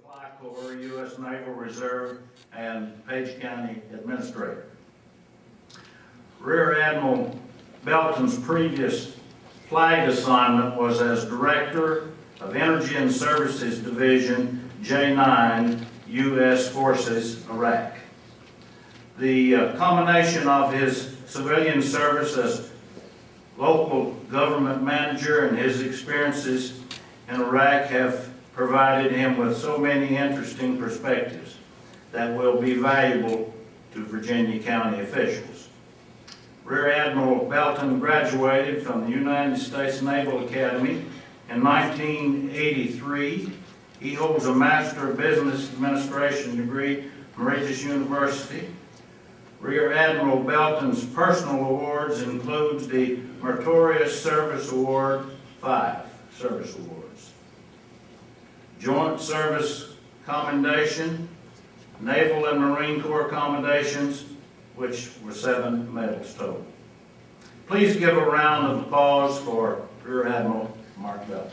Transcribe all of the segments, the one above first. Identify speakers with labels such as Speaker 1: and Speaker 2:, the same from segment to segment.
Speaker 1: Supply Corps, U.S. Naval Reserve, and Page County Administrator. Rear Admiral Belton's previous flag assignment was as Director of Energy and Services Division, J9, U.S. Forces, Iraq. The combination of his civilian service as local government manager and his experiences in Iraq have provided him with so many interesting perspectives that will be valuable to Virginia County officials. Rear Admiral Belton graduated from the United States Naval Academy in 1983. He holds a Master of Business Administration degree from Regis University. Rear Admiral Belton's personal awards includes the Meritorious Service Award, 5 service awards, Joint Service Commendation, Naval and Marine Corps Commendations, which were 7 medals total. Please give a round of applause for Rear Admiral Mark Belton.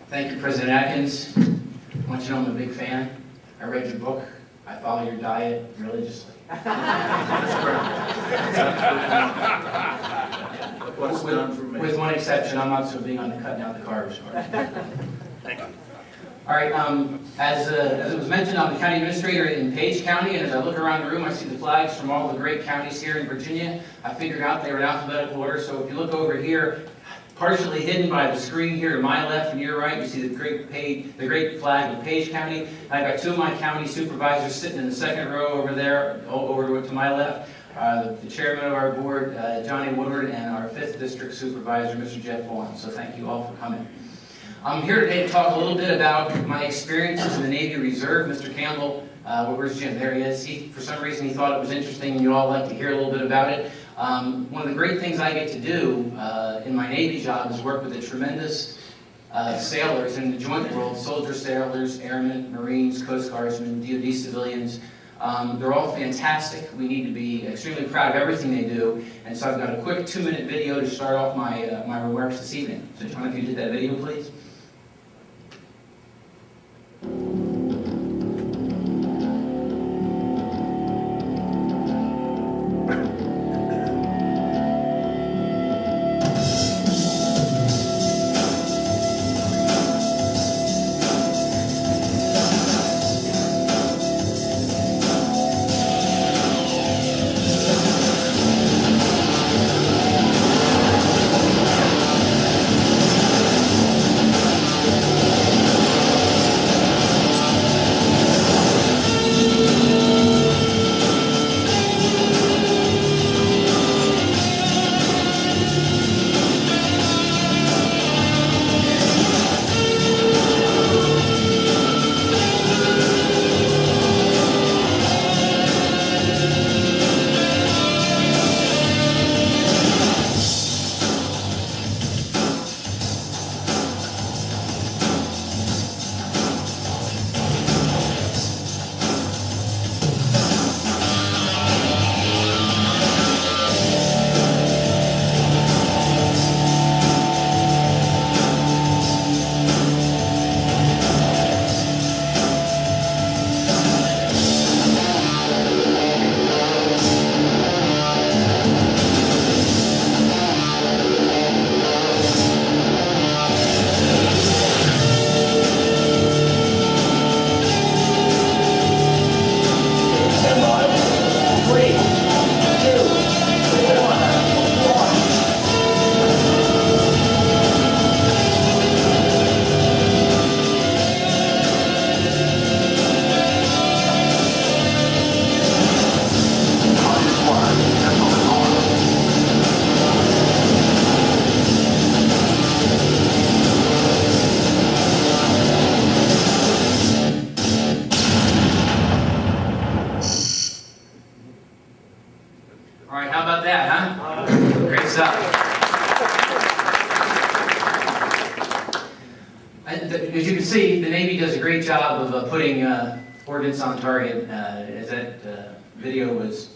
Speaker 2: Thank you, President Atkins. I want you to know I'm a big fan. I read your book. I follow your diet religiously.
Speaker 1: What's done for me?
Speaker 2: With one exception, I'm not so big on cutting out the carbs.
Speaker 1: Thank you.
Speaker 2: All right, as it was mentioned, I'm the county administrator in Page County, and as I look around the room, I see the flags from all the great counties here in Virginia. I figured out they were in alphabetical order, so if you look over here, partially hidden by the screen here to my left and your right, you see the great flag of Page County. I've got 2 of my county supervisors sitting in the second row over there, over to my left. The chairman of our board, Johnny Woodward, and our 5th district supervisor, Mr. Jeff Vaughn. So thank you all for coming. I'm here today to talk a little bit about my experiences in the Navy Reserve. Mr. Campbell, where's Jim? There he is. For some reason, he thought it was interesting, and you all like to hear a little bit about it. One of the great things I get to do in my Navy job is work with the tremendous sailors in the joint world, soldiers, sailors, airmen, Marines, Coast Guardsmen, DoD civilians. They're all fantastic. We need to be extremely proud of everything they do. And so I've got a quick 2-minute video to start off my, my remarks this evening. So John, if you did that video, please. As you can see, the Navy does a great job of putting ordnance on target. As that video was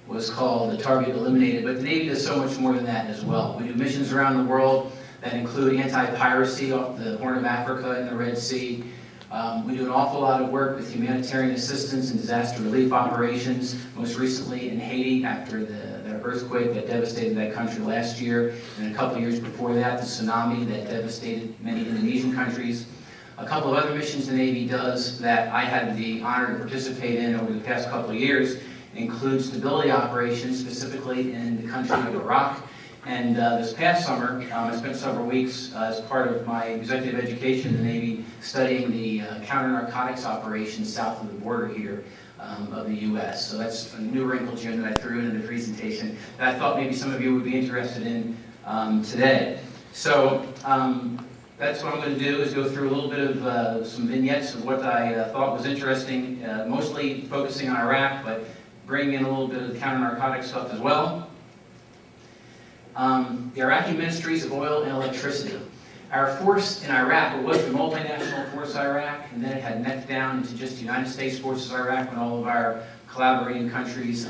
Speaker 2: was called the target eliminated, but the Navy does so much more than that as well. We do missions around the world that include anti-piracy off the Horn of Africa and the Red Sea. We do an awful lot of work with humanitarian assistance and disaster relief operations, most recently in Haiti after the earthquake that devastated that country last year, and a couple years before that, the tsunami that devastated many Indonesian countries. A couple of other missions the Navy does that I had the honor to participate in over the past couple of years include stability operations, specifically in the country of Iraq. And this past summer, I spent several weeks as part of my executive education in the Navy studying the counter-narcotics operations south of the border here of the U.S. So that's a new wrinkle, Jim, that I threw into the presentation that I thought maybe some of you would be interested in today. So that's what I'm going to do, is go through a little bit of some vignettes of what I thought was interesting, mostly focusing on Iraq, but bringing in a little bit of the counter-narcotics stuff as well. The Iraqi Ministries of Oil and Electricity. Our force in Iraq, it was the multinational force Iraq, and then it had necked down into just the United States Forces Iraq when all of our collaborating countries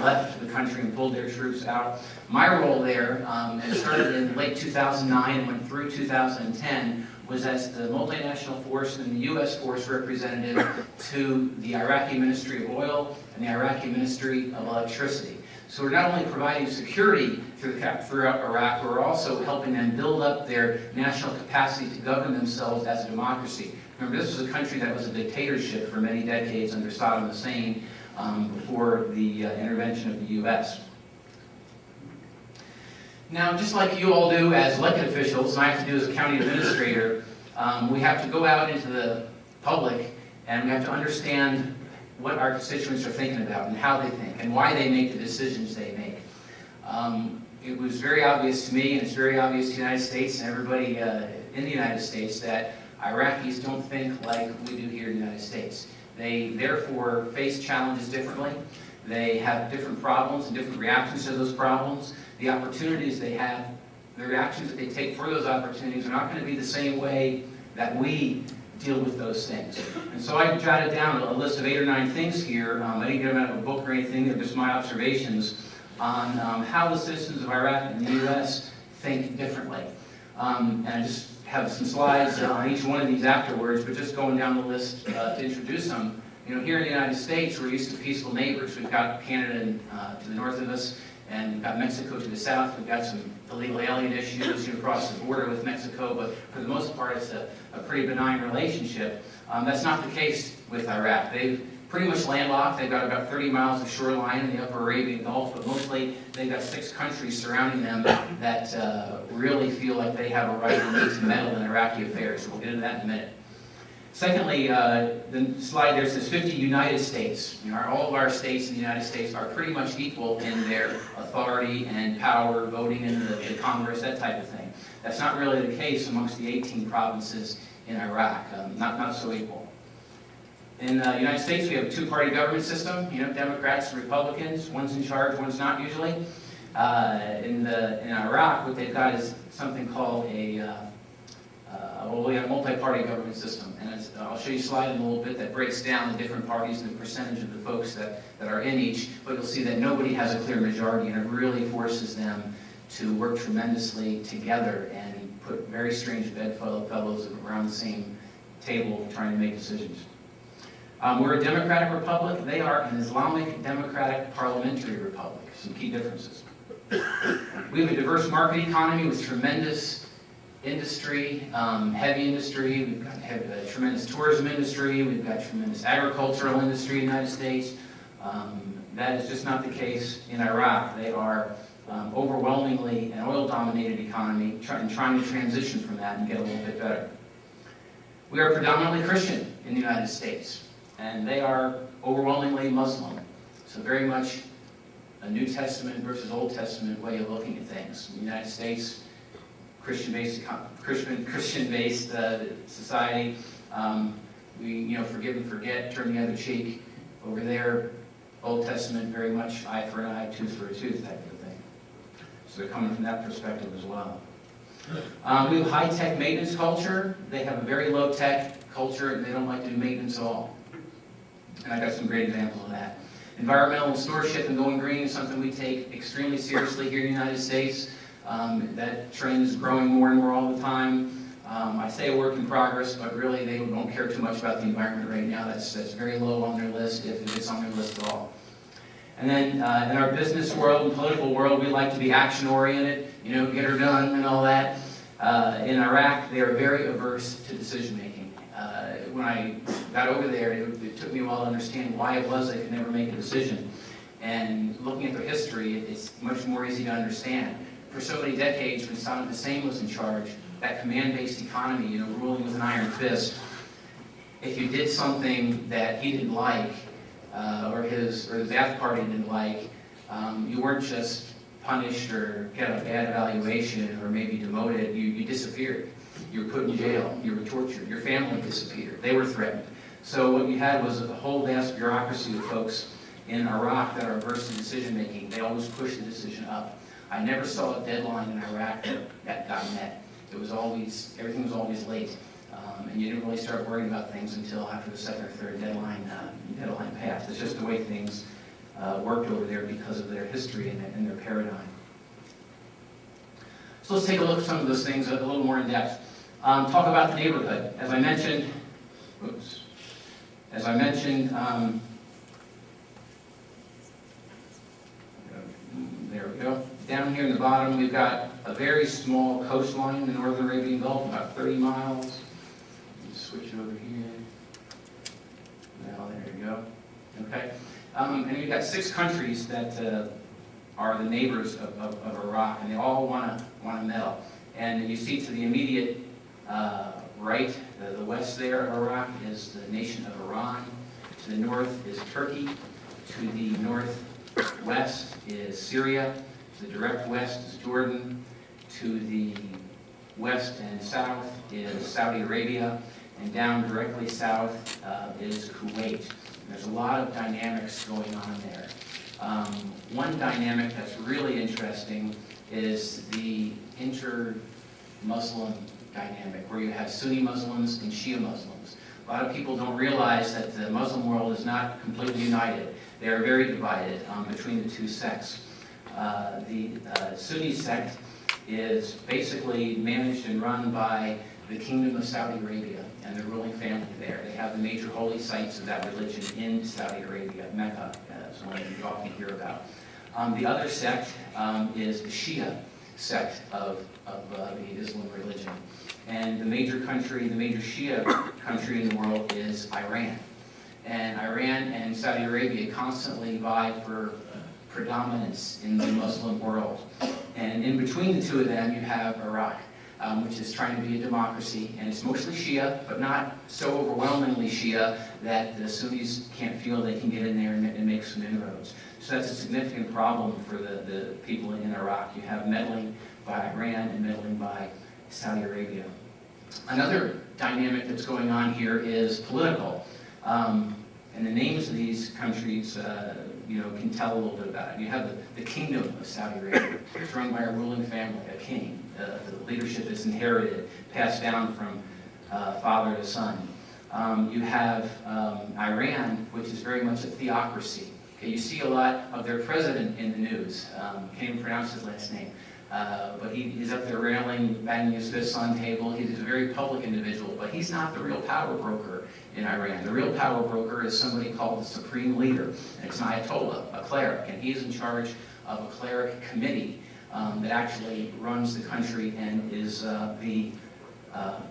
Speaker 2: left the country and pulled their troops out. My role there, it started in late 2009 and went through 2010, was as the multinational force and the U.S. force representative to the Iraqi Ministry of Oil and the Iraqi Ministry of Electricity. So we're not only providing security throughout Iraq, we're also helping them build up their national capacity to govern themselves as a democracy. Remember, this was a country that was a dictatorship for many decades under Saddam Hussein before the intervention of the U.S. Now, just like you all do as elected officials, and I have to do as a county administrator, we have to go out into the public and we have to understand what our constituents are thinking about and how they think and why they make the decisions they make. It was very obvious to me, and it's very obvious to the United States and everybody in the United States, that Iraqis don't think like we do here in the United States. They therefore face challenges differently. They have different problems and different reactions to those problems. The opportunities they have, the reactions that they take for those opportunities are not going to be the same way that we deal with those things. And so I jotted down a list of 8 or 9 things here. I didn't get them out of a book or anything. They're just my observations on how the citizens of Iraq and the U.S. think differently. And I just have some slides on each one of these afterwards, but just going down the list to introduce them. You know, here in the United States, we're used to peaceful neighbors. We've got Canada to the north of us, and we've got Mexico to the south. We've got some illegal alien issues across the border with Mexico, but for the most part, it's a pretty benign relationship. That's not the case with Iraq. They've pretty much landlocked. They've got about 30 miles of shoreline in the upper Arabian Gulf, but mostly they've got 6 countries surrounding them that really feel like they have a right and need to meddle in Iraqi affairs. We'll get into that in a minute. Secondly, the slide there says 50 United States. You know, all of our states in the United States are pretty much equal in their authority and power, voting in the Congress, that type of thing. That's not really the case amongst the 18 provinces in Iraq, not so equal. In the United States, we have a 2-party government system. You know, Democrats and Republicans. One's in charge, one's not usually. In Iraq, what they've got is something called we have a multi-party government system. And I'll show you a slide in a little bit that breaks down the different parties and the percentage of the folks that are in each. But you'll see that nobody has a clear majority, and it really forces them to work tremendously together and put very strange bedfellows around the same table trying to make decisions. We're a democratic republic. They are an Islamic democratic parliamentary republic. Some key differences. We have a diverse market economy with tremendous industry, heavy industry. We've got a tremendous tourism industry. We've got tremendous agricultural industry in the United States. That is just not the case in Iraq. They are overwhelmingly an oil-dominated economy, trying to transition from that and get a little bit better. We are predominantly Christian in the United States, and they are overwhelmingly Muslim. So very much a New Testament versus Old Testament way of looking at things. In the United States, Christian-based society. We forgive and forget, turn the other cheek. Over there, Old Testament, very much eye for an eye, tooth for a tooth type of thing. So they're coming from that perspective as well. We have high-tech maintenance culture. They have a very low-tech culture, and they don't like to do maintenance at all. And I got some great examples of that. Environmental stewardship and going green is something we take extremely seriously here in the United States. That trend is growing more and more all the time. I say a work in progress, but really they don't care too much about the environment right now. That's very low on their list, if it's on their list at all. And then in our business world and political world, we like to be action-oriented, get her done and all that. In Iraq, they are very averse to decision-making. When I got over there, it took me a while to understand why it was they could never make a decision. And looking at their history, it's much more easy to understand. For so many decades, when Saddam Hussein was in charge, that command-based economy, ruling with an iron fist, if you did something that he didn't like, or his Ba'ath Party didn't like, you weren't just punished or get a bad evaluation or maybe demoted, you disappeared. You were put in jail, you were tortured, your family disappeared, they were threatened. So what you had was a whole vast bureaucracy of folks in Iraq that are averse to decision making. They always push the decision up. I never saw a deadline in Iraq that got met. Everything was always late. And you didn't really start worrying about things until after the second or third deadline passed. It's just the way things worked over there because of their history and their paradigm. So let's take a look at some of those things a little more in depth. Talk about the neighborhood. As I mentioned, there we go. Down here in the bottom, we've got a very small coastline in the northern Arabian Gulf, about 30 miles. Switch it over here. Well, there you go. Okay. And we've got 6 countries that are the neighbors of Iraq, and they all want to medal. And you see to the immediate right, the west there of Iraq is the nation of Iran. To the north is Turkey. To the northwest is Syria. To the direct west is Jordan. To the west and south is Saudi Arabia. And down directly south is Kuwait. There's a lot of dynamics going on there. One dynamic that's really interesting is the inter-Muslim dynamic, where you have Sunni Muslims and Shia Muslims. A lot of people don't realize that the Muslim world is not completely united. They are very divided between the two sects. The Sunni sect is basically managed and run by the Kingdom of Saudi Arabia and the ruling family there. They have the major holy sites of that religion in Saudi Arabia. Mecca is one that you often hear about. The other sect is the Shia sect of the Islam religion. And the major Shia country in the world is Iran. And Iran and Saudi Arabia constantly vie for predominance in the Muslim world. And in between the two of them, you have Iraq, which is trying to be a democracy, and it's mostly Shia, but not so overwhelmingly Shia that the Sunnis can't feel they can get in there and make some inroads. So that's a significant problem for the people in Iraq. You have meddling by Iran and meddling by Saudi Arabia. Another dynamic that's going on here is political. And the names of these countries can tell a little bit about it. You have the Kingdom of Saudi Arabia. It's run by a ruling family, a king. The leadership is inherited, passed down from father to son. You have Iran, which is very much a theocracy. Okay, you see a lot of their president in the news. Can't even pronounce his last name. But he's up there railing, banging his fists on the table. He's a very public individual, but he's not the real power broker in Iran. The real power broker is somebody called the Supreme Leader, and it's an Ayatollah, a cleric, and he's in charge of a cleric committee that actually runs the country and is the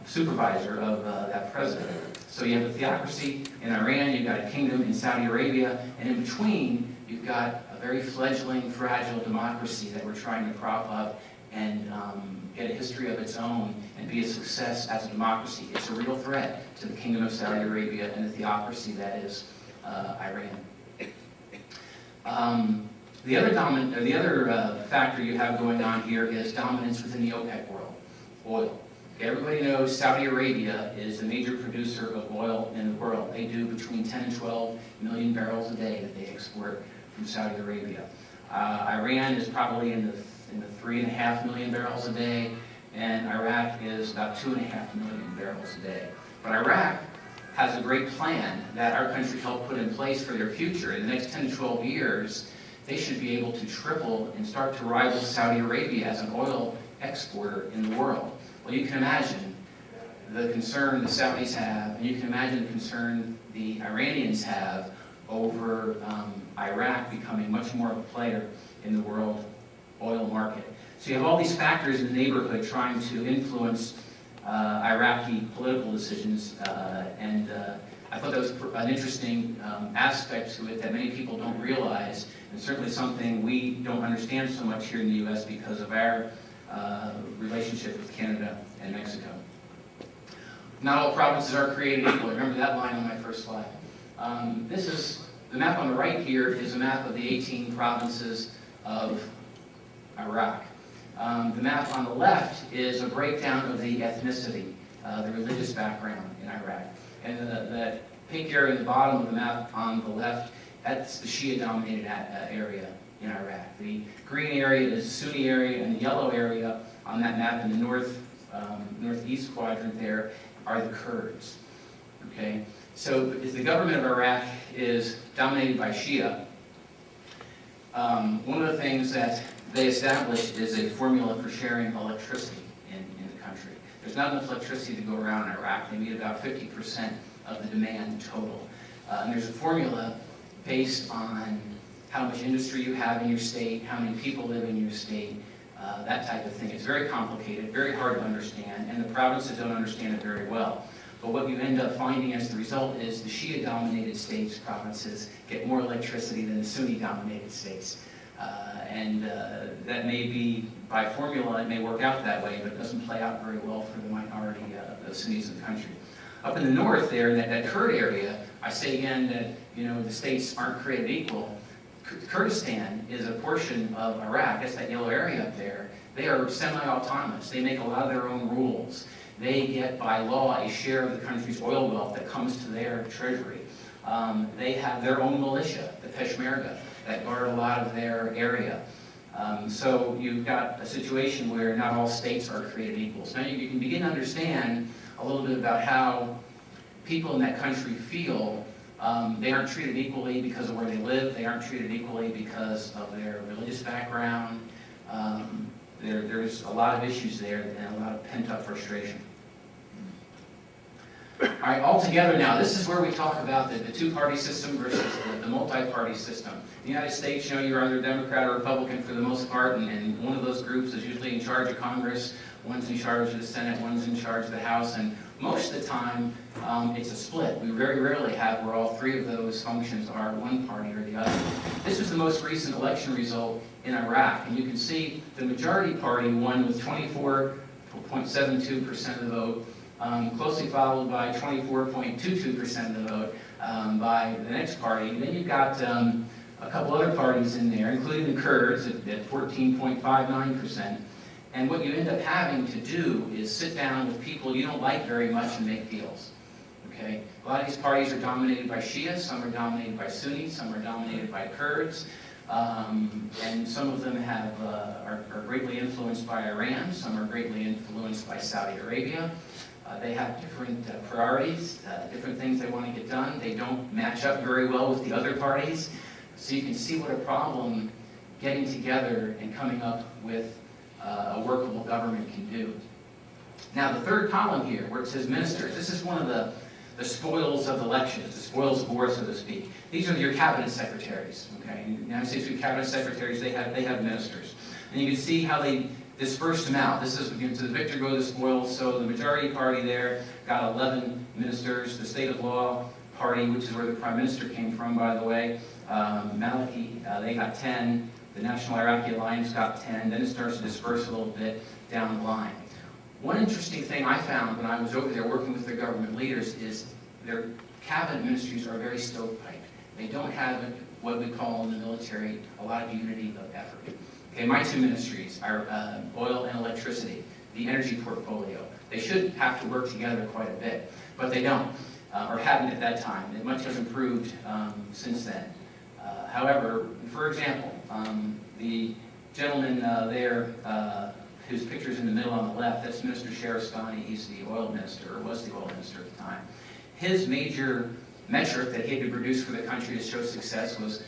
Speaker 2: supervisor of that president. So you have a theocracy in Iran, you've got a kingdom in Saudi Arabia, and in between, you've got a very fledgling, fragile democracy that we're trying to prop up and get a history of its own and be a success as a democracy. It's a real threat to the Kingdom of Saudi Arabia and the theocracy that is Iran. The other factor you have going on here is dominance within the OPEC world, oil. Everybody knows Saudi Arabia is the major producer of oil in the world. They do between 10 and 12 million barrels a day that they export from Saudi Arabia. Iran is probably in the 3.5 million barrels a day, and Iraq is about 2.5 million barrels a day. But Iraq has a great plan that our country helped put in place for their future. In the next 10 to 12 years, they should be able to triple and start to rival Saudi Arabia as an oil exporter in the world. Well, you can imagine the concern the Saudis have, and you can imagine the concern the Iranians have over Iraq becoming much more of a player in the world oil market. So you have all these factors in the neighborhood trying to influence Iraqi political decisions, and I thought that was an interesting aspect to it that many people don't realize, and certainly something we don't understand so much here in the U.S. because of our relationship with Canada and Mexico. Not all provinces are created equal. Remember that line on my first slide. This is the map on the right here is a map of the 18 provinces of Iraq. The map on the left is a breakdown of the ethnicity, the religious background in Iraq. And the pink area in the bottom of the map on the left, that's the Shia-dominated area in Iraq. The green area is the Sunni area, and the yellow area on that map in the northeast quadrant there are the Kurds. Okay, so if the government of Iraq is dominated by Shia, one of the things that they established is a formula for sharing electricity in the country. There's not enough electricity to go around in Iraq. They meet about 50% of the demand total. And there's a formula based on how much industry you have in your state, how many people live in your state, that type of thing. It's very complicated, very hard to understand, and the provinces don't understand it very well. But what you end up finding as the result is the Shia-dominated states, provinces, get more electricity than the Sunni-dominated states. That may be, by formula, it may work out that way, but it doesn't play out very well for the minority of Sunnis in the country. Up in the north there, in that Kurd area, I say again that the states aren't created equal. Kurdistan is a portion of Iraq. That's that yellow area up there. They are semi-autonomous. They make a lot of their own rules. They get, by law, a share of the country's oil wealth that comes to their treasury. They have their own militia, the Peshmerga, that guard a lot of their area. So you've got a situation where not all states are created equal. So now you can begin to understand a little bit about how people in that country feel. They aren't treated equally because of where they live. They aren't treated equally because of their religious background. There's a lot of issues there and a lot of pent-up frustration. All right, all together now, this is where we talk about the two-party system versus the multi-party system. In the United States, you're either Democrat or Republican for the most part, and one of those groups is usually in charge of Congress, one's in charge of the Senate, one's in charge of the House, and most of the time, it's a split. We very rarely have where all three of those functions are one party or the other. This was the most recent election result in Iraq, and you can see the majority party won with 24.72% of the vote, closely followed by 24.22% of the vote by the next party. And then you've got a couple other parties in there, including the Kurds at 14.59%. And what you end up having to do is sit down with people you don't like very much and make deals. Okay? A lot of these parties are dominated by Shia, some are dominated by Sunnis, some are dominated by Kurds, and some of them are greatly influenced by Iran, some are greatly influenced by Saudi Arabia. They have different priorities, different things they want to get done. They don't match up very well with the other parties. So you can see what a problem getting together and coming up with a workable government can do. Now the third column here, where it says ministers, this is one of the spoils of elections, the spoils of war, so to speak. These are your cabinet secretaries. Okay, in the United States, we have cabinet secretaries. They have ministers, and you can see how they disperse them out. This is, to the victor go the spoils. So the majority party there got 11 ministers. The state of law party, which is where the prime minister came from, by the way, Maliki, they got 10. The National Iraqi Alliance got 10. Then it starts to disperse a little bit down the line. One interesting thing I found when I was over there working with their government leaders is their cabinet ministries are very stovepipe. They don't have what we call in the military a lot of unity of effort. Okay, my two ministries are oil and electricity, the energy portfolio. They should have to work together quite a bit, but they don't, or hadn't at that time. Much has improved since then. However, for example, the gentleman there, whose picture's in the middle on the left, that's Minister Sharastani. He's the oil minister, or was the oil minister at the time. his major metric that he had to produce for the country to show success was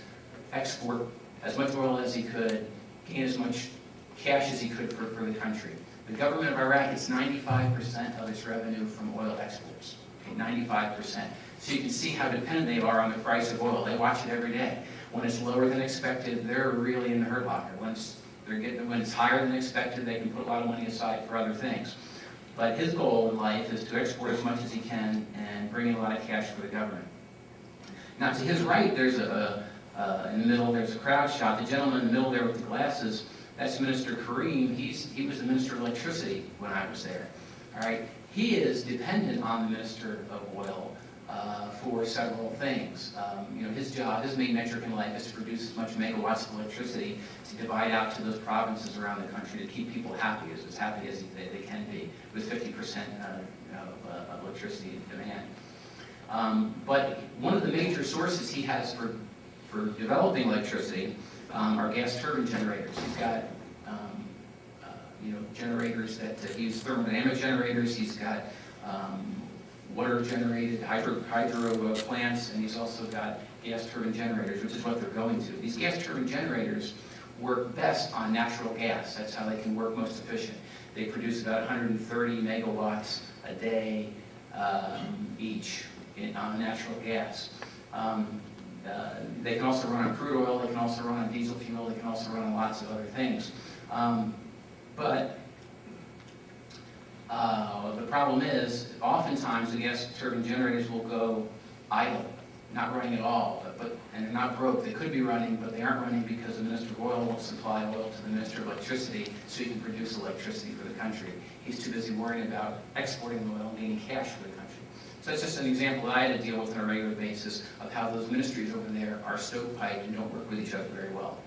Speaker 2: export as much oil as he could, gain as much cash as he could for the country. The government of Iraq gets 95% of its revenue from oil exports, okay, 95%. So you can see how dependent they are on the price of oil. They watch it every day. When it's lower than expected, they're really in the hurt locker. When it's higher than expected, they can put a lot of money aside for other things. But his goal in life is to export as much as he can and bring in a lot of cash for the government. Now, to his right, there's in the middle, there's a crowd shot. The gentleman in the middle there with the glasses, that's Minister Kareem. He was the Minister of Electricity when I was there. All right, he is dependent on the Minister of Oil for several things. His job, his main metric in life is to produce as much megawatts of electricity to divide out to those provinces around the country to keep people happy as happy as they can be with 50% of electricity demand. But one of the major sources he has for developing electricity are gas turbine generators. He's got generators that he uses thermodynamic generators. He's got water-generated hydro plants, and he's also got gas turbine generators, which is what they're going to. These gas turbine generators work best on natural gas. That's how they can work most efficient. They produce about 130 megawatts a day each on natural gas. They can also run on crude oil, they can also run on diesel fuel, they can also run on lots of other things. But the problem is, oftentimes the gas turbine generators will go idle, not running at all, and they're not broke. They could be running, but they aren't running because the Minister of Oil won't supply oil to the Minister of Electricity so he can produce electricity for the country. He's too busy worrying about exporting the oil and gaining cash for the country. So that's just an example that I had to deal with on a regular basis of how those ministries over there are stovepiped and don't work with each other very well.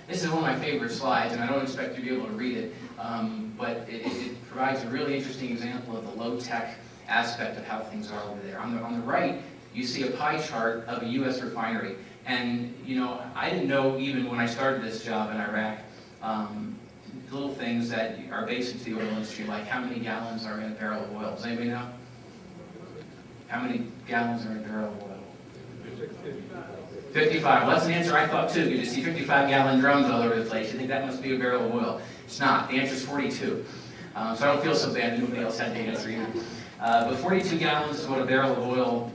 Speaker 2: This is one of my favorite slides, and I don't expect you to be able to read it, but it provides a really interesting example of the low-tech aspect of how things are over there. On the right, you see a pie chart of a U.S. refinery. And, I didn't know even when I started this job in Iraq, little things that are basic to the oil industry, like how many gallons are in a barrel of oil. Does anybody know? How many gallons are in a barrel of oil? 55. Well, that's an answer I thought too. You just see 55-gallon drums all over the place. You think that must be a barrel of oil. It's not. The answer is 42. So I don't feel so bad that nobody else had the answer either. But 42 gallons is what a barrel of oil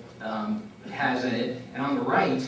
Speaker 2: has in it. And on the right,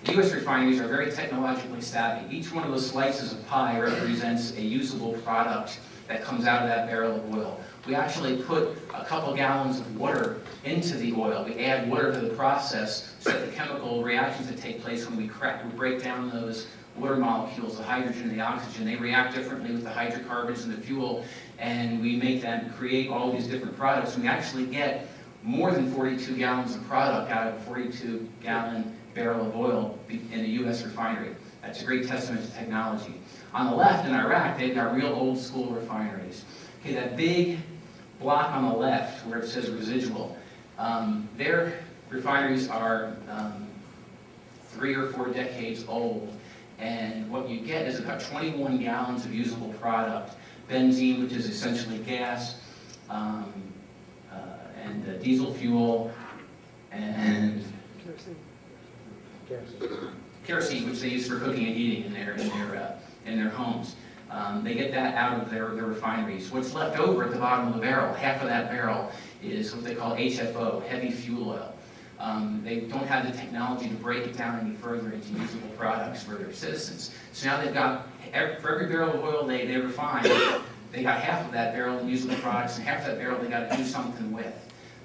Speaker 2: the U.S. refineries are very technologically savvy. Each one of those slices of pie represents a usable product that comes out of that barrel of oil. We actually put a couple gallons of water into the oil. We add water to the process so that the chemical reactions that take place when we break down those water molecules, the hydrogen and the oxygen, they react differently with the hydrocarbons and the fuel, and we make them create all these different products. And we actually get more than 42 gallons of product out of a 42-gallon barrel of oil in a U.S. refinery. That's a great testament to technology. On the left, in Iraq, they've got real old-school refineries. Okay, that big block on the left where it says residual, their refineries are 3 or 4 decades old, and what you get is about 21 gallons of usable product. Benzene, which is essentially gas, and diesel fuel, and kerosene, which they use for cooking and heating in their homes. They get that out of their refineries. What's left over at the bottom of the barrel, half of that barrel, is what they call HFO, heavy fuel oil. They don't have the technology to break it down any further into usable products for their citizens. So now they've got, for every barrel of oil they refine, they got half of that barrel in usable products, and half of that barrel they got to do something with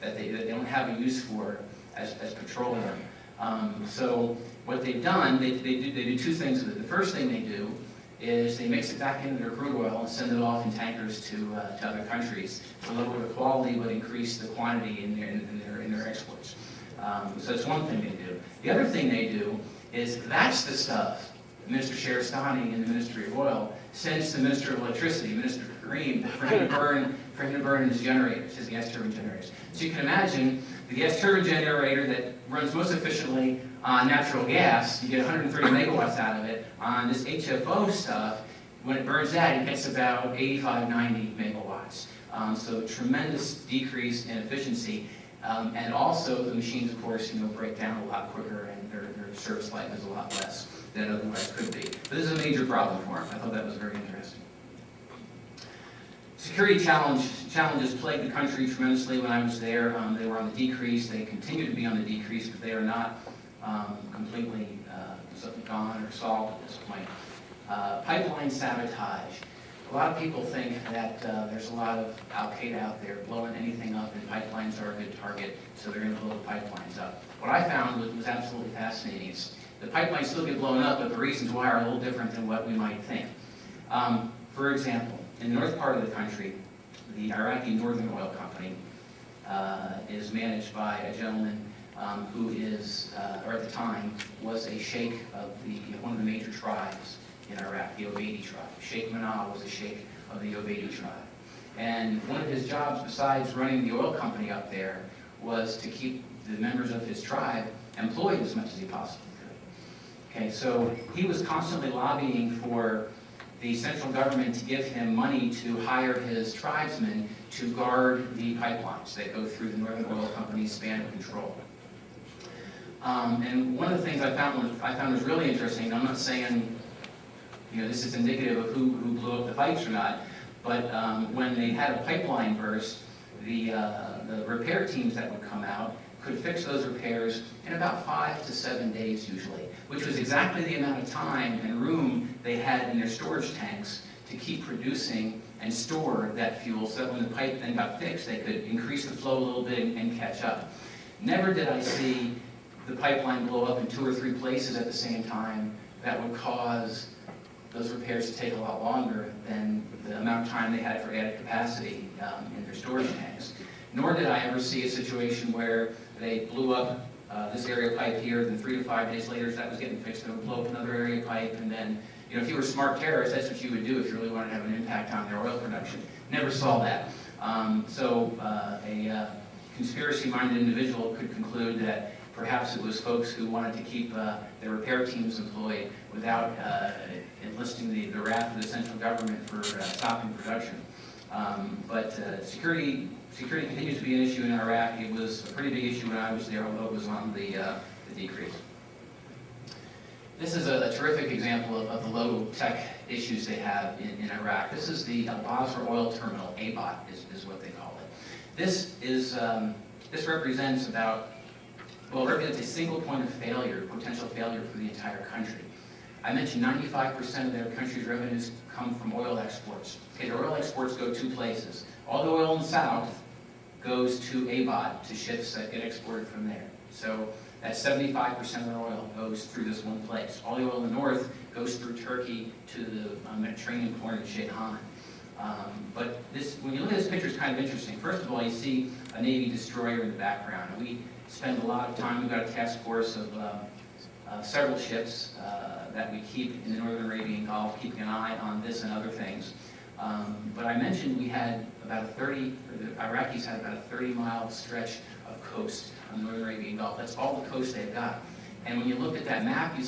Speaker 2: that they don't have a use for as petroleum. So what they've done, they do 2 things with it. The first thing they do is they mix it back into their crude oil and send it off in tankers to other countries to lower the quality but increase the quantity in their exports. So that's one thing they do. The other thing they do is that's the stuff Minister Sheristani in the Ministry of Oil sends to the Minister of Electricity, Minister Kareem, for him to burn his generators, his gas turbine generators. So you can imagine the gas turbine generator that runs most efficiently on natural gas, you get 130 megawatts out of it. On this HFO stuff, when it burns that, it gets about 85, 90 megawatts. So tremendous decrease in efficiency. And also, the machines, of course, break down a lot quicker, and their service life is a lot less than it otherwise could be. But this is a major problem for them. I thought that was very interesting. Security challenges plagued the country tremendously when I was there. They were on the decrease. They continue to be on the decrease, but they are not completely gone or solved at this point. Pipeline sabotage. A lot of people think that there's a lot of Al-Qaeda out there blowing anything up, and pipelines are a good target, so they're going to blow the pipelines up. What I found was absolutely fascinating. The pipelines still get blown up, but the reasons why are a little different than what we might think. For example, in the north part of the country, the Iraqi Northern Oil Company is managed by a gentleman who is, or at the time, was a sheikh of one of the major tribes in Iraq, the Obaidi tribe. Sheikh Manal was a sheikh of the Obaidi tribe. And one of his jobs, besides running the oil company up there, was to keep the members of his tribe employed as much as he possibly could. Okay, so he was constantly lobbying for the central government to give him money to hire his tribesmen to guard the pipelines that go through the Northern Oil Company's span of control. And one of the things I found was really interesting. I'm not saying this is indicative of who blew up the pipes or not, but when they had a pipeline burst, the repair teams that would come out could fix those repairs in about 5 to 7 days usually, which was exactly the amount of time and room they had in their storage tanks to keep producing and store that fuel, so that when the pipe then got fixed, they could increase the flow a little bit and catch up. Never did I see the pipeline blow up in 2 or 3 places at the same time that would cause those repairs to take a lot longer than the amount of time they had for added capacity in their storage tanks. Nor did I ever see a situation where they blew up this area pipe here, then 3 to 5 days later, as that was getting fixed, they would blow up another area pipe, and then, if you were smart terrorists, that's what you would do if you really wanted to have an impact on their oil production. Never saw that. So a conspiracy-minded individual could conclude that perhaps it was folks who wanted to keep their repair teams employed without enlisting the wrath of the central government for stopping production. But security continues to be an issue in Iraq. It was a pretty big issue when I was there, although it was on the decrease. This is a terrific example of the low-tech issues they have in Iraq. This is the Al-Basra Oil Terminal, ABOT is what they call it. This represents represents a single point of failure, potential failure for the entire country. I mentioned 95% of their country's revenues come from oil exports. Okay, their oil exports go 2 places. All the oil in the south goes to ABOT, to ships that get exported from there. So that 75% of the oil goes through this one place. All the oil in the north goes through Turkey to the Mediterranean port of Sheikh Hamad. But when you look at this picture, it's kind of interesting. First of all, you see a Navy destroyer in the background. And we spend a lot of time, we've got a task force of several ships that we keep in the Northern Arabian Gulf, keeping an eye on this and other things. But I mentioned we had the Iraqis had about a 30-mile stretch of coast on the Northern Arabian Gulf. That's all the coast they've got. And when you looked at that map, you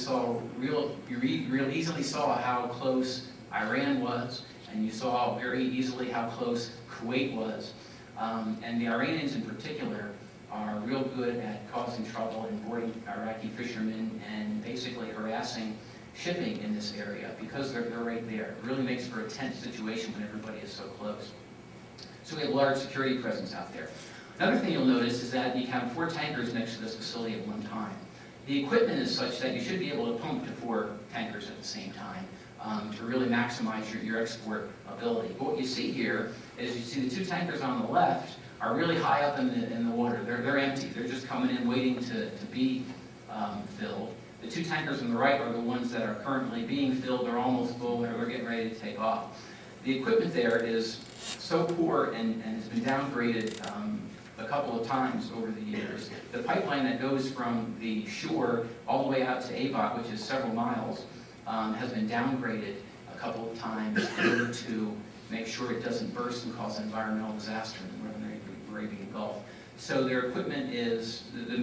Speaker 2: real easily saw how close Iran was, and you saw very easily how close Kuwait was. And the Iranians in particular are real good at causing trouble and boarding Iraqi fishermen and basically harassing shipping in this area because they're right there. It really makes for a tense situation when everybody is so close. So we have a large security presence out there. Another thing you'll notice is that you have 4 tankers next to this facility at one time. The equipment is such that you should be able to pump to 4 tankers at the same time to really maximize your export ability. But what you see here is you see the 2 tankers on the left are really high up in the water. They're empty. They're just coming in waiting to be filled. The 2 tankers on the right are the ones that are currently being filled. They're almost full. They're getting ready to take off. The equipment there is so poor and has been downgraded a couple of times over the years. The pipeline that goes from the shore all the way out to ABOT, which is several miles, has been downgraded a couple of times in order to make sure it doesn't burst and cause an environmental disaster in the Northern Arabian Gulf. So their equipment is, the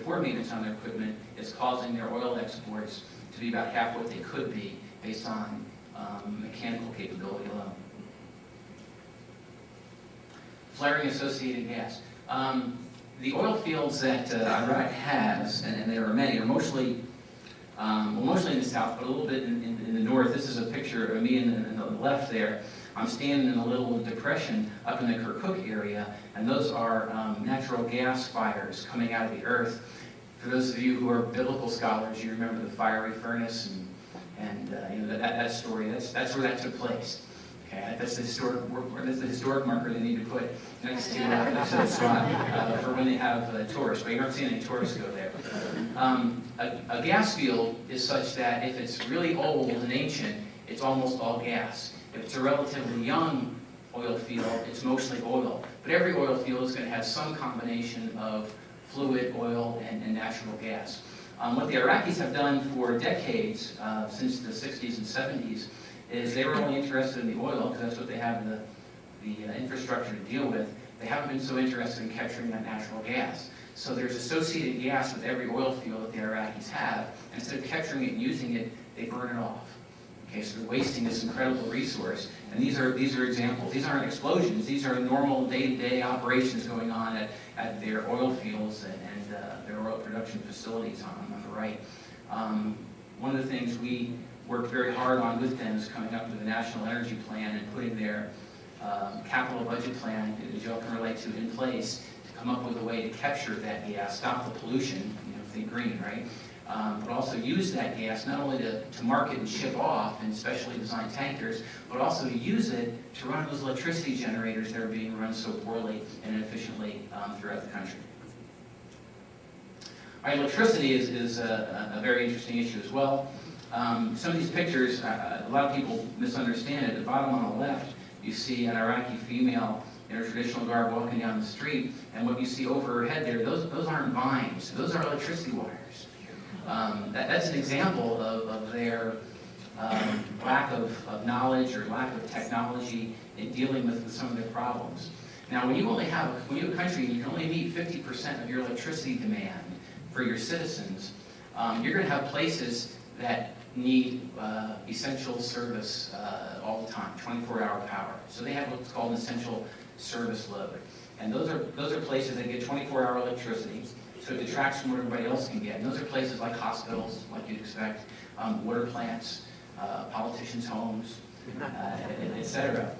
Speaker 2: poor maintenance on their equipment is causing their oil exports to be about half what they could be based on mechanical capability alone. Flaring associated gas. The oil fields that Iraq has, and there are many, are mostly in the south, but a little bit in the north. This is a picture of me in the left there. I'm standing in a little depression up in the Kirkuk area, and those are natural gas fires coming out of the earth. For those of you who are biblical scholars, you remember the fiery furnace and you know, that story. That's where that took place. Okay, that's the historic marker they need to put next to the spot for when they have tourists. But you're not seeing any tourists go there. A gas field is such that if it's really old and ancient, it's almost all gas. If it's a relatively young oil field, it's mostly oil. But every oil field is going to have some combination of fluid, oil, and natural gas. What the Iraqis have done for decades, since the 60s and 70s, is they were only interested in the oil, because that's what they have the infrastructure to deal with. They haven't been so interested in capturing that natural gas. So there's associated gas with every oil field that the Iraqis have. And instead of capturing it and using it, they burn it off. Okay, so they're wasting this incredible resource. And these are examples. These aren't explosions. These are normal day-to-day operations going on at their oil fields and their oil production facilities on the right. One of the things we worked very hard on with them is coming up with a national energy plan and putting their capital budget plan, that you all can relate to, in place to come up with a way to capture that gas, stop the pollution, you know, think green, right? But also use that gas not only to market and ship off in specially designed tankers, but also to use it to run those electricity generators that are being run so poorly and inefficiently throughout the country. All right, electricity is a very interesting issue as well. Some of these pictures, a lot of people misunderstand it. At the bottom on the left, you see an Iraqi female in her traditional garb walking down the street, and what you see over her head there, those aren't vines, those are electricity wires. That's an example of their lack of knowledge or lack of technology in dealing with some of their problems. Now, when you have a country and you can only meet 50% of your electricity demand for your citizens, you're going to have places that need essential service all the time, 24-hour power. So they have what's called an essential service load. And those are places that get 24-hour electricity, so it detracts from what everybody else can get. And those are places like hospitals, like you'd expect, water plants, politicians' homes, etc.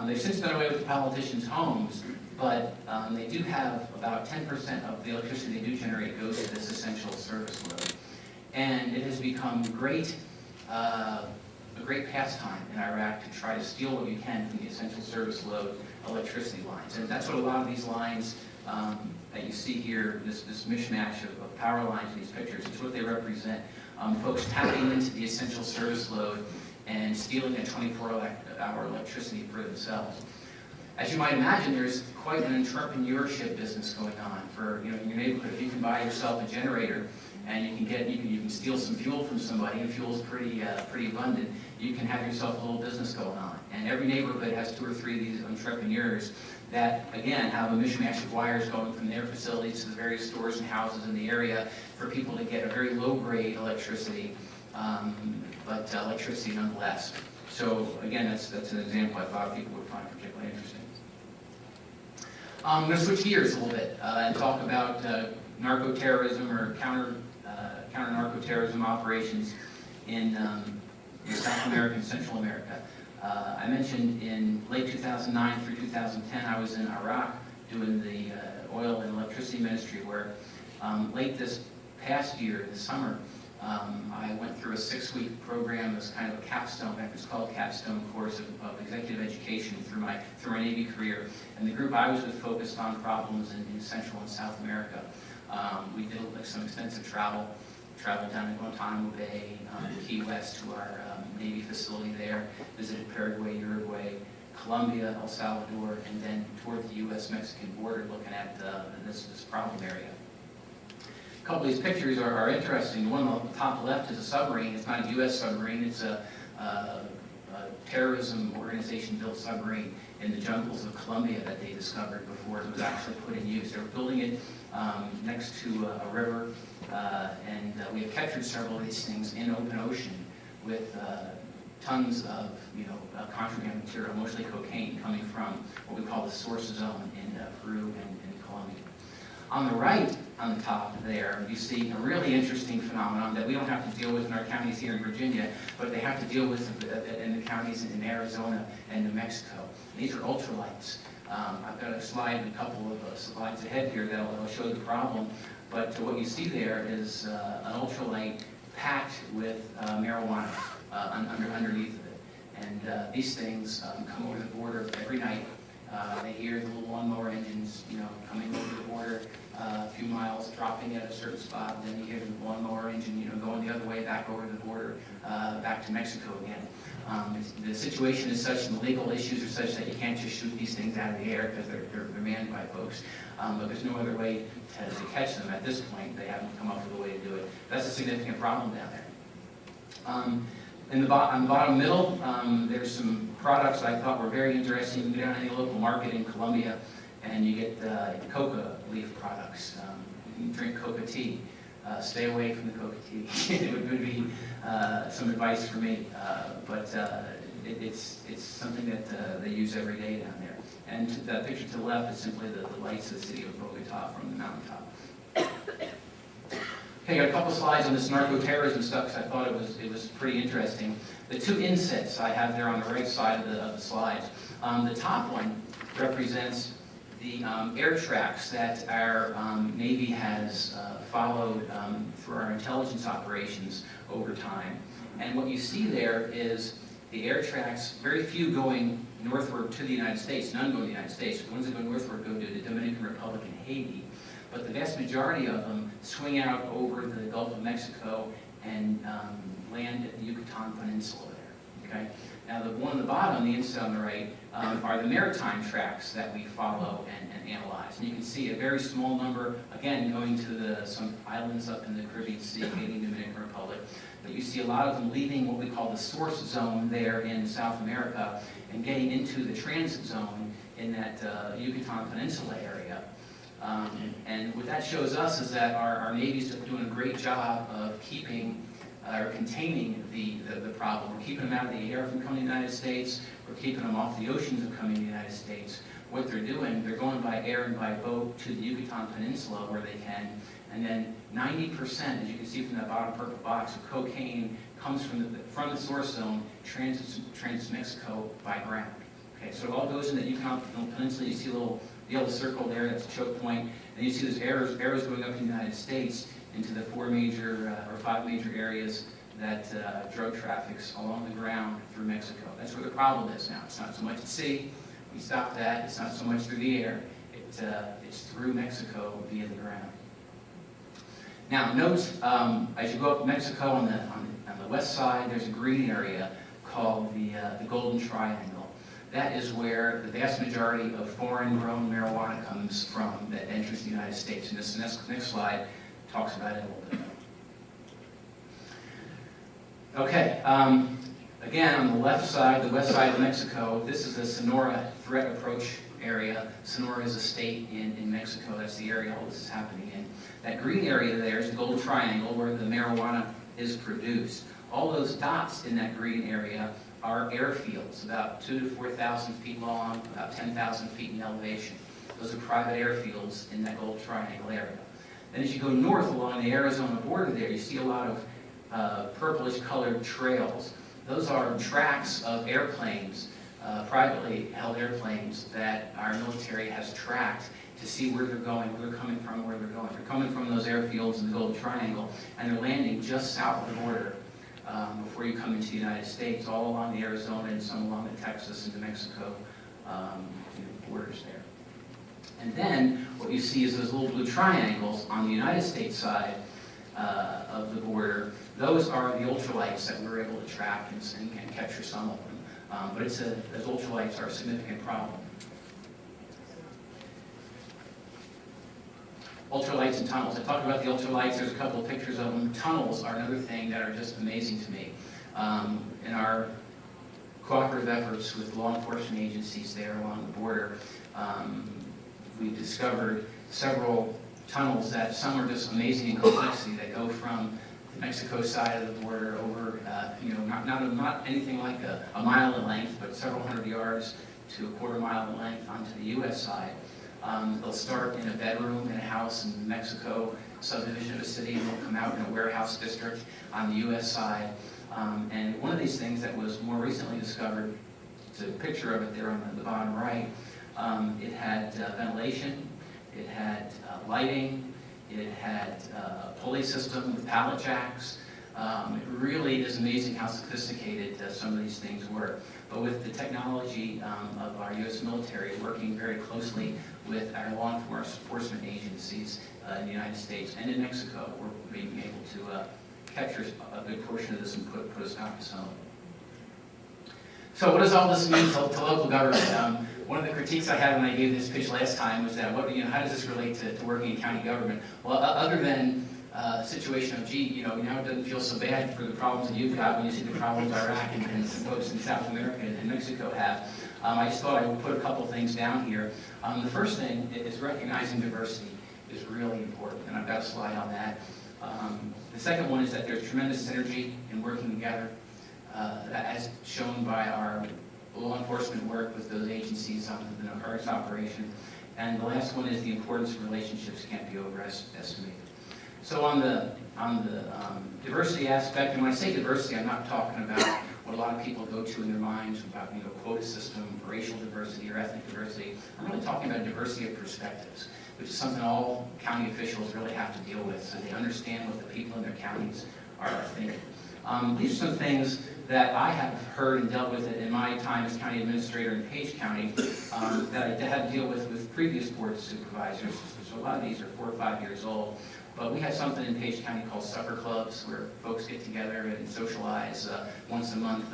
Speaker 2: They've since done away with the politicians' homes, but they do have about 10% of the electricity they do generate goes to this essential service load. And it has become a great pastime in Iraq to try to steal what you can from the essential service load electricity lines. And that's what a lot of these lines that you see here, this mishmash of power lines in these pictures, it's what they represent. Folks tapping into the essential service load and stealing that 24-hour electricity for themselves. As you might imagine, there's quite an entrepreneurship business going on for, you know, in your neighborhood. If you can buy yourself a generator and you can steal some fuel from somebody, and fuel is pretty abundant, you can have yourself a little business going on. And every neighborhood has 2 or 3 of these entrepreneurs that, again, have a mishmash of wires going from their facilities to the various stores and houses in the area for people to get a very low-grade electricity, but electricity nonetheless. So, again, that's an example I thought people would find particularly interesting. I'm going to switch gears a little bit and talk about narco-terrorism or counter-narco-terrorism operations in South America and Central America. I mentioned in late 2009 through 2010, I was in Iraq doing the oil and electricity ministry work. Late this past year, this summer, I went through a 6-week program as kind of a capstone, it's called capstone course of executive education through my Navy career. And the group I was with focused on problems in Central and South America. We did some extensive traveled down to Guantanamo Bay, Key West to our Navy facility there, visited Paraguay, Uruguay, Colombia, El Salvador, and then toward the U.S.-Mexican border looking at this problem area. A couple of these pictures are interesting. The one on the top left is a submarine. It's not a U.S. submarine. It's a terrorism organization-built submarine in the jungles of Colombia that they discovered before it was actually put in use. They were building it next to a river, and we have captured several of these things in open ocean with tons of contraband material, mostly cocaine, coming from what we call the source zone in Peru and Colombia. On the right, on the top there, you see a really interesting phenomenon that we don't have to deal with in our counties here in Virginia, but they have to deal with in the counties in Arizona and New Mexico. These are ultralights. I've got a slide, a couple of slides ahead here that'll show the problem, but what you see there is an ultralight packed with marijuana underneath of it. And these things come over the border every night. They hear the little lawnmower engines, coming over the border a few miles, dropping at a certain spot, and then you hear the lawnmower engine, going the other way back over the border, back to Mexico again. The situation is such, and the legal issues are such that you can't just shoot these things out of the air because they're manned by folks. But there's no other way to catch them at this point. They haven't come up with a way to do it. That's a significant problem down there. On the bottom middle, there's some products I thought were very interesting. You can go down to any local market in Columbia, and you get coca leaf products. You can drink coca tea. Stay away from the coca tea. It would be some advice for me, but it's something that they use every day down there. And the picture to the left is simply the lights of the city of Bogota from the mountaintop. Okay, got a couple slides on this narco-terrorism stuff because I thought it was pretty interesting. The two insets I have there on the right side of the slides. The top one represents the air tracks that our Navy has followed through our intelligence operations over time. And what you see there is the air tracks, very few going northward to the United States, none go to the United States. The ones that go northward go to the Dominican Republic and Haiti. But the vast majority of them swing out over the Gulf of Mexico and land at the Yucatan Peninsula there. Okay? Now the one on the bottom, the inset on the right, are the maritime tracks that we follow and analyze. And you can see a very small number, again, going to some islands up in the Caribbean Sea, Haiti, Dominican Republic. But you see a lot of them leaving what we call the source zone there in South America and getting into the transit zone in that Yucatan Peninsula area. And what that shows us is that our Navy's doing a great job of keeping or containing the problem. We're keeping them out of the air from coming to the United States. We're keeping them off the oceans of coming to the United States. What they're doing, they're going by air and by boat to the Yucatan Peninsula where they can. And then 90%, as you can see from that bottom purple box, of cocaine comes from the source zone, transits Mexico by ground. Okay, so it all goes in the Yucatan Peninsula. You see a little yellow circle there, that's a choke point. And you see those arrows going up in the United States into the 4 major or 5 major areas that drug traffics along the ground through Mexico. That's where the problem is now. It's not so much at sea. We stop that. It's not so much through the air. It's through Mexico via the ground. Now, note, as you go up Mexico on the west side, there's a green area called the Golden Triangle. That is where the vast majority of foreign-grown marijuana comes from that enters the United States. And this next slide talks about it a little bit. Okay, again, on the left side, the west side of Mexico, this is the Sonora threat approach area. Sonora is a state in Mexico. That's the area all this is happening in. That green area there is the Golden Triangle where the marijuana is produced. All those dots in that green area are airfields, about 2,000 to 4,000 feet long, about 10,000 feet in elevation. Those are private airfields in that Golden Triangle area. Then as you go north along the Arizona border there, you see a lot of purplish colored trails. Those are tracks of airplanes, privately held airplanes that our military has tracked to see where they're going, where they're coming from, where they're going. They're coming from those airfields in the Golden Triangle, and they're landing just south of the border before you come into the United States, all along the Arizona and some along the Texas and New Mexico borders there. And then what you see is those little blue triangles on the United States side of the border. Those are the ultralights that we were able to track and capture some of them. But those ultralights are a significant problem. Ultralights and tunnels. I talked about the ultralights. There's a couple of pictures of them. Tunnels are another thing that are just amazing to me. In our cooperative efforts with law enforcement agencies there along the border, we've discovered several tunnels that some are just amazing in complexity that go from the Mexico side of the border over, not anything like a mile in length, but several hundred yards to a quarter mile in length onto the U.S. side. They'll start in a bedroom in a house in Mexico, subdivision of a city, and they'll come out in a warehouse district on the U.S. side. And one of these things that was more recently discovered, it's a picture of it there on the bottom right, it had ventilation, it had lighting, it had a pulley system with pallet jacks. It really is amazing how sophisticated some of these things were. But with the technology of our U.S. military working very closely with our law enforcement agencies in the United States and in Mexico, we're being able to capture a good portion of this and put a stop to some of it. So what does all this mean to local government? One of the critiques I had when I gave this pitch last time was that, how does this relate to working in county government? Well, other than a situation of, now it doesn't feel so bad for the problems that you've got when you see the problems Iraq and some folks in South America and Mexico have. I just thought I would put a couple things down here. The first thing is recognizing diversity is really important, and I've got a slide on that. The second one is that there's tremendous synergy in working together, as shown by our law enforcement work with those agencies on the narcotics operation. And the last one is the importance of relationships can't be overestimated. So on the diversity aspect, and when I say diversity, I'm not talking about what a lot of people go to in their minds about quota system, racial diversity or ethnic diversity. I'm really talking about diversity of perspectives, which is something all county officials really have to deal with, so they understand what the people in their counties are thinking. These are some things that I have heard and dealt with in my time as county administrator in Page County that I had to deal with previous board supervisors. So a lot of these are 4 or 5 years old. But we have something in Page County called supper clubs, where folks get together and socialize once a month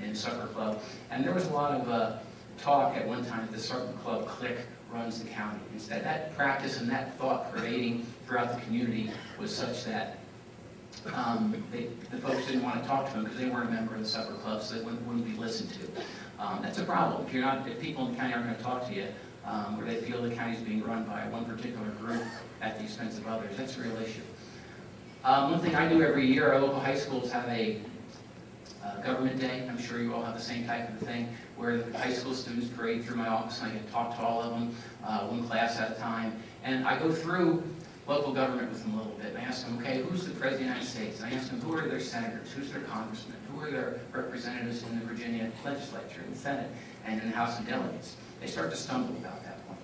Speaker 2: in supper club. And there was a lot of talk at one time that the supper club clique runs the county. Instead, that practice and that thought pervading throughout the community was such that the folks didn't want to talk to them because they weren't a member of the supper club, so they wouldn't be listened to. That's a problem. If people in the county aren't going to talk to you, or they feel the county is being run by one particular group at the expense of others, that's a real issue. One thing I do every year, our local high schools have a government day. I'm sure you all have the same type of thing, where the high school students parade through my office and I get to talk to all of them, one class at a time. And I go through local government with them a little bit. I ask them, okay, who's the President of the United States? And I ask them, who are their senators? Who's their congressmen? Who are their representatives in the Virginia legislature, in the Senate, and in the House of Delegates? They start to stumble about that point.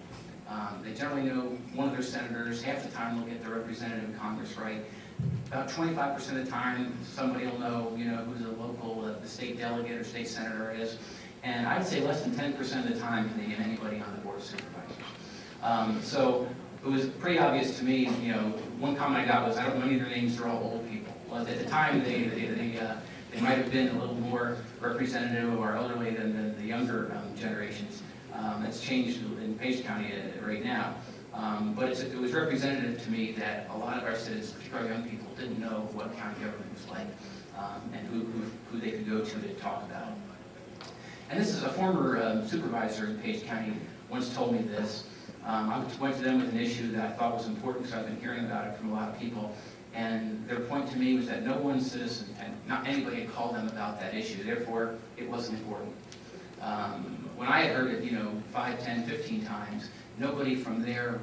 Speaker 2: They generally know one of their senators. Half the time they'll get their representative in Congress right. About 25% of the time, somebody will know, who the local, the state delegate or state senator is. And I'd say less than 10% of the time can they get anybody on the board of supervisors. So it was pretty obvious to me, one comment I got was, I don't know any of their names, they're all old people. Well, at the time, they might have been a little more representative or elderly than the younger generations. That's changed in Page County right now. But it was representative to me that a lot of our citizens, particularly young people, didn't know what county government was like and who they could go to talk about it. And this is a former supervisor in Page County once told me this. I went to them with an issue that I thought was important because I've been hearing about it from a lot of people. And their point to me was that no one citizen, and not anybody had called them about that issue. Therefore, it wasn't important. When I had heard it, 5, 10, 15 times, nobody from their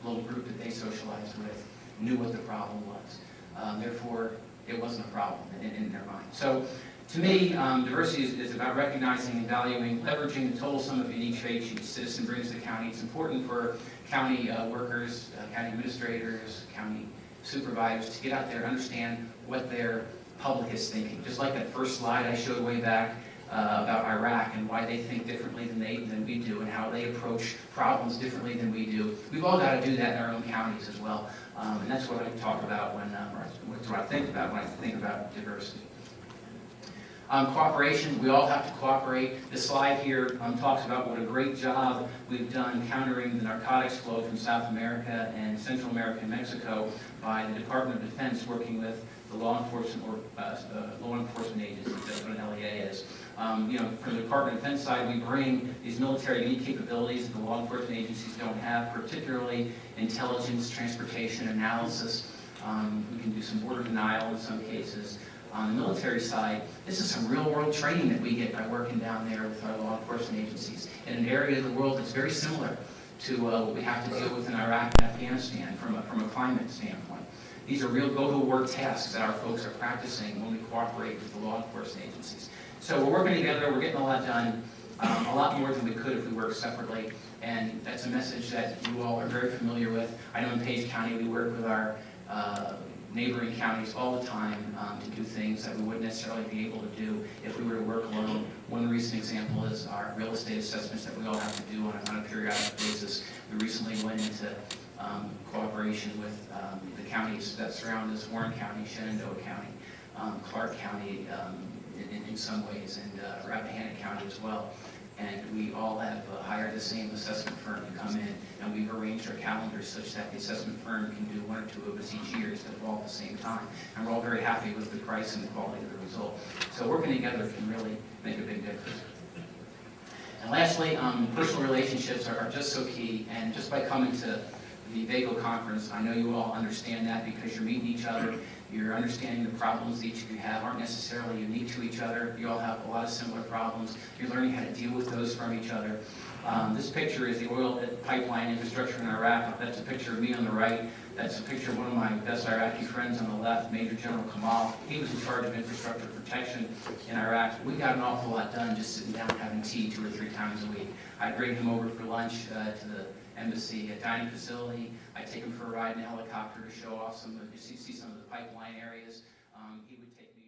Speaker 2: little group that they socialized with knew what the problem was. Therefore, it wasn't a problem in their mind. So, to me, diversity is about recognizing and valuing, leveraging the total sum of unique traits each citizen brings to the county. It's important for county workers, county administrators, county supervisors to get out there and understand what their public is thinking. Just like that first slide I showed way back about Iraq and why they think differently than we do and how they approach problems differently than we do. We've all got to do that in our own counties as well. And that's what I talk about when, that's what I think about when I think about diversity. Cooperation, we all have to cooperate. The slide here talks about what a great job we've done countering the narcotics flow from South America and Central America and Mexico by the Department of Defense working with the law enforcement agencies, that's what an LEA is. From the Department of Defense side, we bring these military unique capabilities that the law enforcement agencies don't have, particularly intelligence, transportation, analysis. We can do some border denial in some cases. On the military side, this is some real-world training that we get by working down there with our law enforcement agencies in an area of the world that's very similar to what we have to deal with in Iraq and Afghanistan from a climate standpoint. These are real go-to-work tasks that our folks are practicing when we cooperate with the law enforcement agencies. So we're working together, we're getting a lot done, a lot more than we could if we worked separately, and that's a message that you all are very familiar with. I know in Page County we work with our neighboring counties all the time to do things that we wouldn't necessarily be able to do if we were to work alone. One recent example is our real estate assessments that we all have to do on a periodic basis. We recently went into cooperation with the counties that surround us, Warren County, Shenandoah County, Clark County in some ways, and Rappahannock County as well. And we all have hired the same assessment firm to come in, and we've arranged our calendars such that the assessment firm can do one or two of us each year instead of all at the same time. And we're all very happy with the price and the quality of the result. So working together can really make a big difference. And lastly, personal relationships are just so key, and just by coming to the VAGO conference, I know you all understand that because you're meeting each other, you're understanding the problems that each of you have aren't necessarily unique to each other. You all have a lot of similar problems. You're learning how to deal with those from each other. This picture is the oil pipeline infrastructure in Iraq. That's a picture of me on the right. That's a picture of one of my best Iraqi friends on the left, Major General Kamal. He was in charge of infrastructure protection in Iraq. We got an awful lot done just sitting down having tea 2 or 3 times a week. I'd bring him over for lunch to the embassy dining facility. I'd take him for a ride in a helicopter to show off see some of the pipeline areas. He would take me